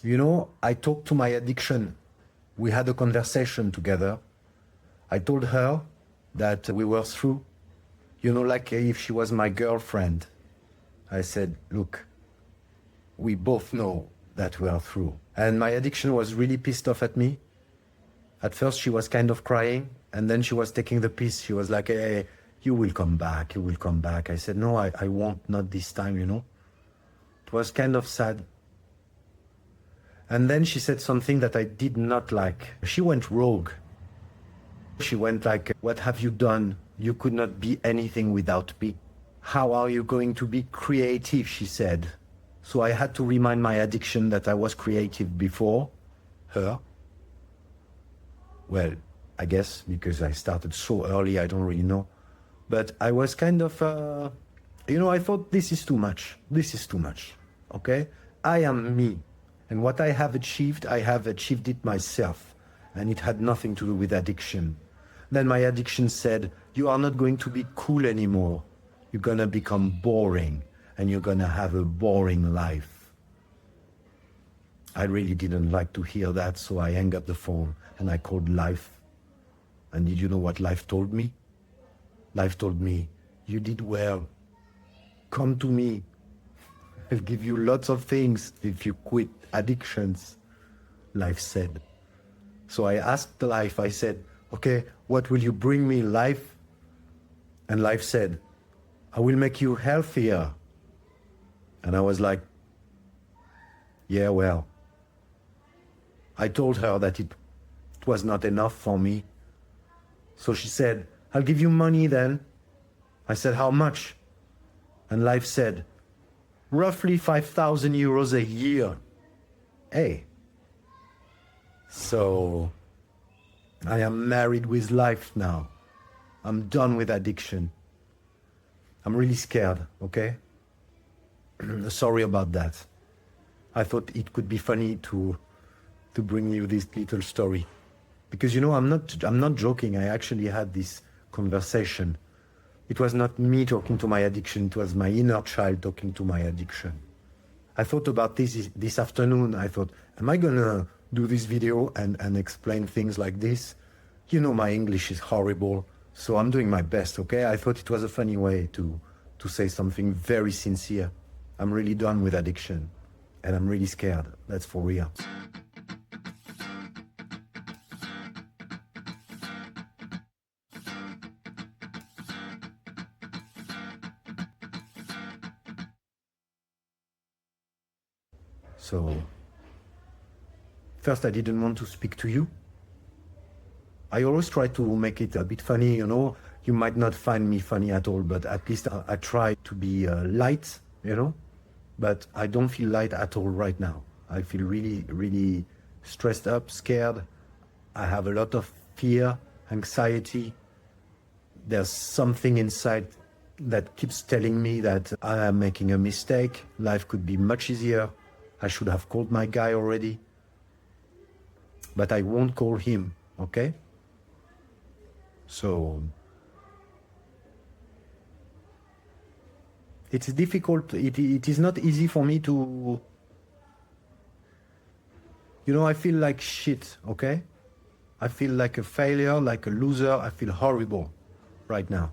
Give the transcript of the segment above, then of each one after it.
You know, I talked to my addiction. We had a conversation together. I told her that we were through, you know, like if she was my girlfriend. I said, look, we both know that we are through. And my addiction was really pissed off at me. At first, she was kind of crying, and then she was taking the piss. She was like, hey, you will come back, you will come back. I said, no, I won't, not this time, you know. It was kind of sad. And then she said something that I did not like. She went rogue. She went like, what have you done? You could not be anything without me. How are you going to be creative, she said. So I had to remind my addiction that I was creative before her. Well, I guess because I started so early, I don't really know. But I was kind of, I thought this is too much. This is too much, okay? I am me. And what I have achieved it myself. And it had nothing to do with addiction. Then my addiction said, you are not going to be cool anymore. You're gonna become boring. And you're gonna have a boring life. I really didn't like to hear that, so I hung up the phone and I called Life. And did you know what Life told me? Life told me, you did well. Come to me. I'll give you lots of things if you quit addictions, Life said. So I asked Life, I said, okay, what will you bring me, Life? And Life said, I will make you healthier. And I was like, yeah, well. I told her that it was not enough for me. So she said, I'll give you money then. I said, how much? And Life said, roughly 5,000 euros a year. Hey. So I am married with Life now. I'm done with addiction. I'm really scared, okay? Sorry about that. I thought it could be funny to bring you this little story. Because you know, I'm not joking. I actually had this conversation. It was not me talking to my addiction, it was my inner child talking to my addiction. I thought about this afternoon. I thought, am I gonna do this video and explain things like this? You know, my English is horrible, so I'm doing my best, okay? I thought it was a funny way to say something very sincere. I'm really done with addiction, and I'm really scared. That's for real. So, first I didn't want to speak to you. I always try to make it a bit funny, you know. You might not find me funny at all, but at least I try to be light, you know. But I don't feel light at all right now. I feel really, really stressed up, scared. I have a lot of fear, anxiety. There's something inside that keeps telling me that I am making a mistake. Life could be much easier. I should have called my guy already. But I won't call him, okay? So it's difficult. It is not easy for me to, you know, I feel like shit, okay? I feel like a failure, like a loser. I feel horrible right now.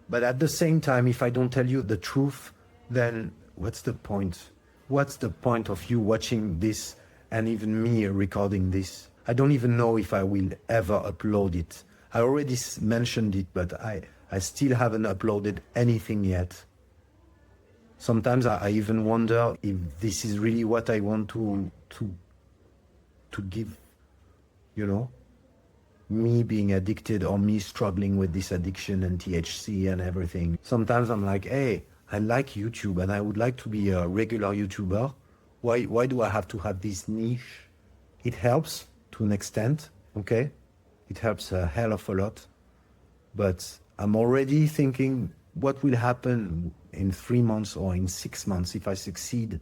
But at the same time, if I don't tell you the truth, then what's the point? What's the point of you watching this and even me recording this? I don't even know if I will ever upload it. I already mentioned it, but I still haven't uploaded anything yet. Sometimes I even wonder if this is really what I want to give, you know? Me being addicted or me struggling with this addiction and THC and everything. Sometimes I'm like, hey, I like YouTube and I would like to be a regular YouTuber. Why do I have to have this niche? It helps to an extent, okay? It helps a hell of a lot. But I'm already thinking, what will happen in 3 months or in 6 months if I succeed?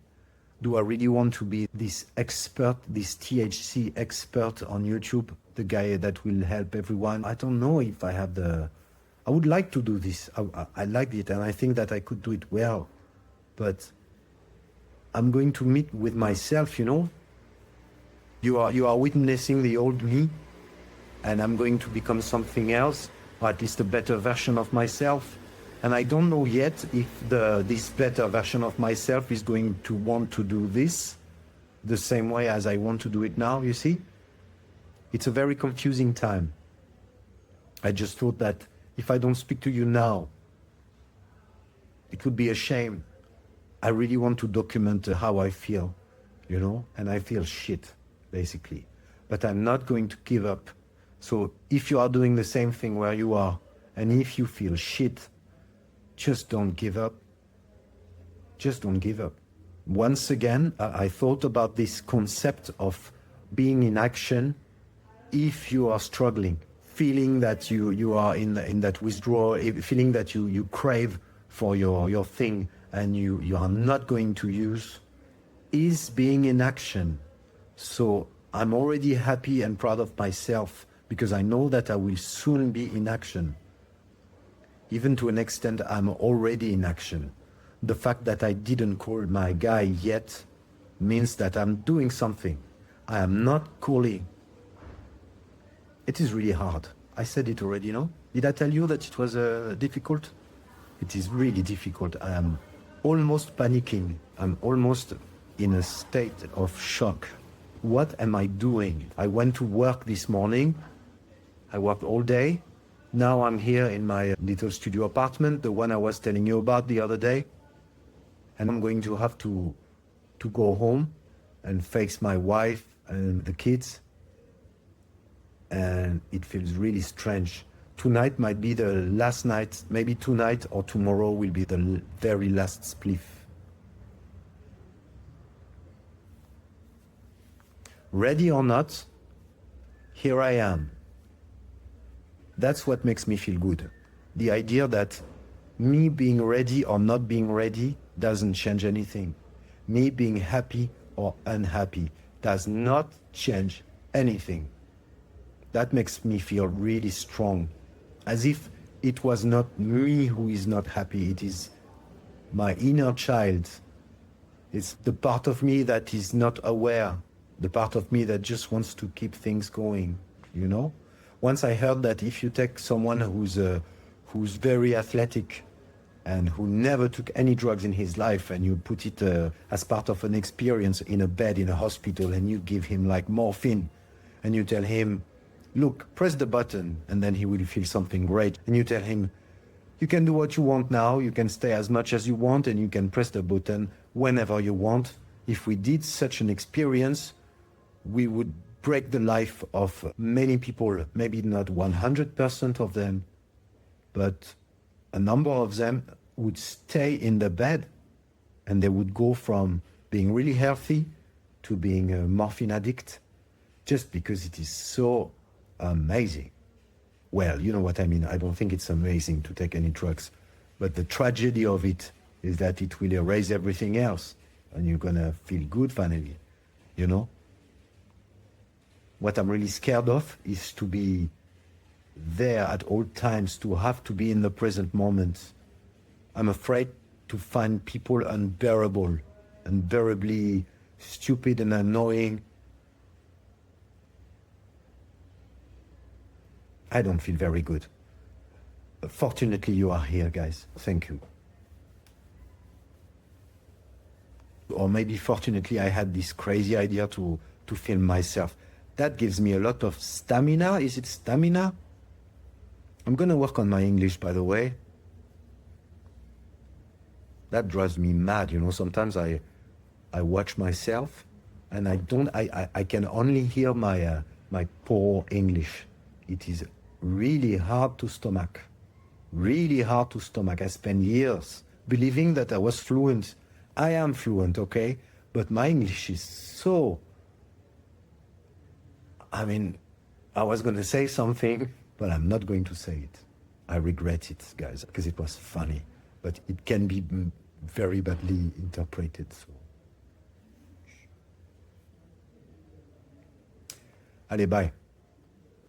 Do I really want to be this expert, this THC expert on YouTube? The guy that will help everyone? I don't know if I have I would like to do this. I like it and I think that I could do it well. But I'm going to meet with myself, you know. You are witnessing the old me, and I'm going to become something else, or at least a better version of myself. And I don't know yet if this better version of myself is going to want to do this the same way as I want to do it now, you see? It's a very confusing time. I just thought that if I don't speak to you now, it would be a shame. I really want to document how I feel, you know, and I feel shit, basically. But I'm not going to give up. So if you are doing the same thing where you are, and if you feel shit, just don't give up. Just don't give up. Once again, I thought about this concept of being in action if you are struggling, feeling that you are in that withdrawal, feeling that you crave for your thing and you are not going to use, is being in action. So I'm already happy and proud of myself because I know that I will soon be in action. Even to an extent, I'm already in action. The fact that I didn't call my guy yet means that I'm doing something. I am not calling. It is really hard. I said it already, no? Did I tell you that it was difficult? It is really difficult. I am almost panicking. I'm almost in a state of shock. What am I doing? I went to work this morning. I worked all day. Now I'm here in my little studio apartment, the one I was telling you about the other day. And I'm going to have to go home and face my wife and the kids. And it feels really strange. Tonight might be the last night, maybe tonight or tomorrow will be the very last spliff. Ready or not, here I am. That's what makes me feel good. The idea that me being ready or not being ready doesn't change anything. Me being happy or unhappy does not change anything. That makes me feel really strong, as if it was not me who is not happy, it is my inner child. It's the part of me that is not aware, the part of me that just wants to keep things going, you know? Once I heard that if you take someone who's very athletic and who never took any drugs in his life and you put it as part of an experience in a bed in a hospital and you give him like morphine and you tell him, look, press the button, and then he will feel something great. And you tell him, you can do what you want now, you can stay as much as you want, and you can press the button whenever you want. If we did such an experience, we would break the life of many people, maybe not 100% of them, but a number of them would stay in the bed, and they would go from being really healthy to being a morphine addict, just because it is so amazing. Well, you know what I mean. I don't think it's amazing to take any drugs, but the tragedy of it is that it will erase everything else and you're gonna feel good finally, you know? What I'm really scared of is to be there at all times, to have to be in the present moment. I'm afraid to find people unbearable, unbearably stupid and annoying. I don't feel very good. Fortunately, you are here, guys. Thank you. Or maybe fortunately, I had this crazy idea to film myself. That gives me a lot of stamina. Is it stamina? I'm gonna work on my English, by the way. That drives me mad, you know. Sometimes I watch myself and I can only hear my poor English. It is really hard to stomach. Really hard to stomach. I spent years believing that I was fluent. I am fluent, okay? But my English is so... I mean, I was going to say something, but I'm not going to say it. I regret it, guys, because it was funny. But it can be very badly interpreted, so... Allez, bye.